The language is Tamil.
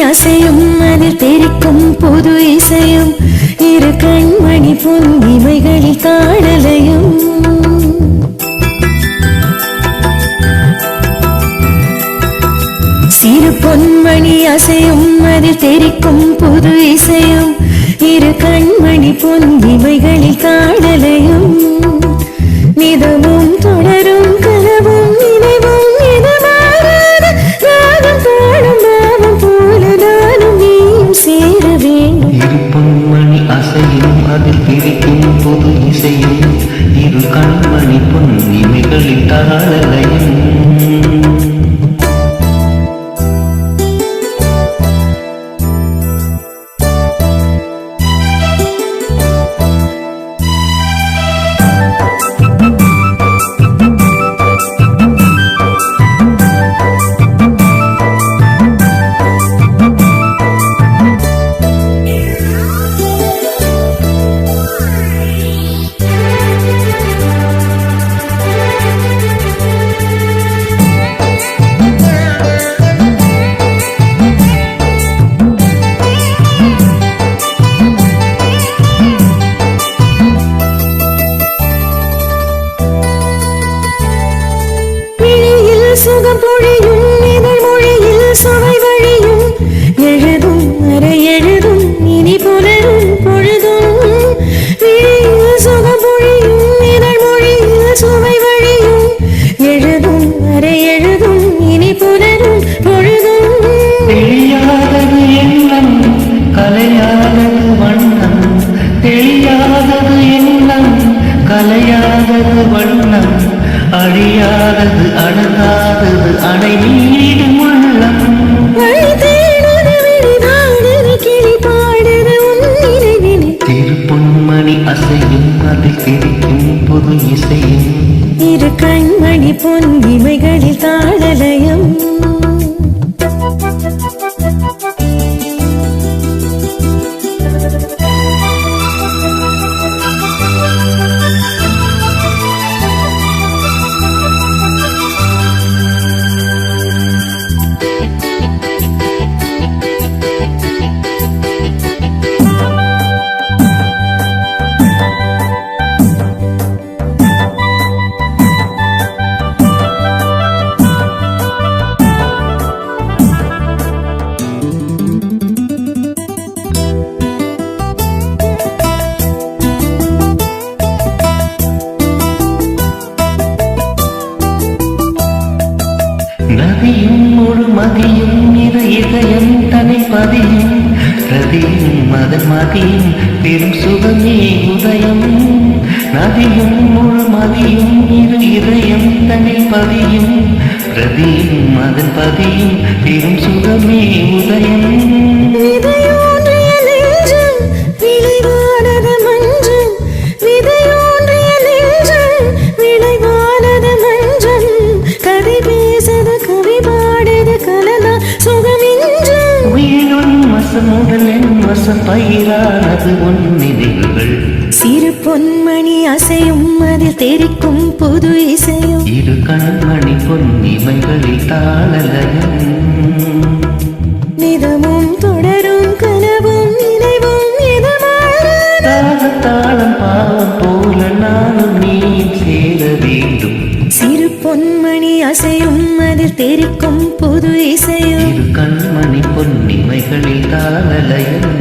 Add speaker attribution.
Speaker 1: அசையும் அதில் தெரிக்கும் புது இசையும் இரு கண்மணி பொன்னிமைகளில் தாழலையும் சிறு பொன்மணி அசையும் அதில் தெரிக்கும் புது இசையும் இரு கண்மணி பொன்னிமைகளில் தாழலையும் நிதமும் தொடரும் கனவும் நினைவும் இதமாகாத ராகம் பாடும் பாவம் போல நானும் நீயும் சேர வேண்டும்
Speaker 2: இரு பொன்மணி அசையும் அதில் தெரிக்கும் பொது இசையும் இரு கண்மணி பொன்னிமைகளில் தாழலையும்
Speaker 1: சுகம் பொழியும் இதழ் மொழியில் சுவை வழியும் எழுதும் அரை எழுதும் இனி புலரும் பொழுதும் சுகம் பொழியும் இதழ் மொழியில் சுவை வழியும் எழுதும் அரை எழுதும் இனி புலரும் பொழுதும்
Speaker 2: தெரியாதது எண்ணம் கலையாதது வண்ணம் தெரியாதது எண்ணம் கலையாதது வண்ணம் அழியாதது அடங்காதது அணை நீடும் உள்ளம்
Speaker 1: கிளி பாடுது உன்
Speaker 2: திரு பொன்மணி அசையும் அதில் தெரிக்கும் புது இசையும்
Speaker 1: இரு கண்மணி பொன்னிமைகளில் தாழலையும்
Speaker 2: நதியும் முழு மதியும் இரு இதயம் தனி பதியும் ரதியும் மதன் மதியும் பெரும் சுகமே உதயம் நதியும் முழு மதியும் இரு இதயம் தனி பதியும் ரதியும் மதன் பதியும் பெரும் சுகமே உதயம் பயிரானது உன்னிதிகள்
Speaker 1: சிறு பொன்மணி அசையும் அதில் தெரிக்கும் புது இசையும்
Speaker 2: இரு கண்மணி பொன்னிமைகளில் தாழலையும்
Speaker 1: நிதமும் தொடரும் கனவும் நினைவும்
Speaker 2: தாளம் பாவம் போல நானும் நீயும் சேர வேண்டும்
Speaker 1: சிறு பொன்மணி அசையும் அதில் தெரிக்கும் புது இசையும்
Speaker 2: இரு கண்மணி பொன்னிமைகளில் தாழலையும்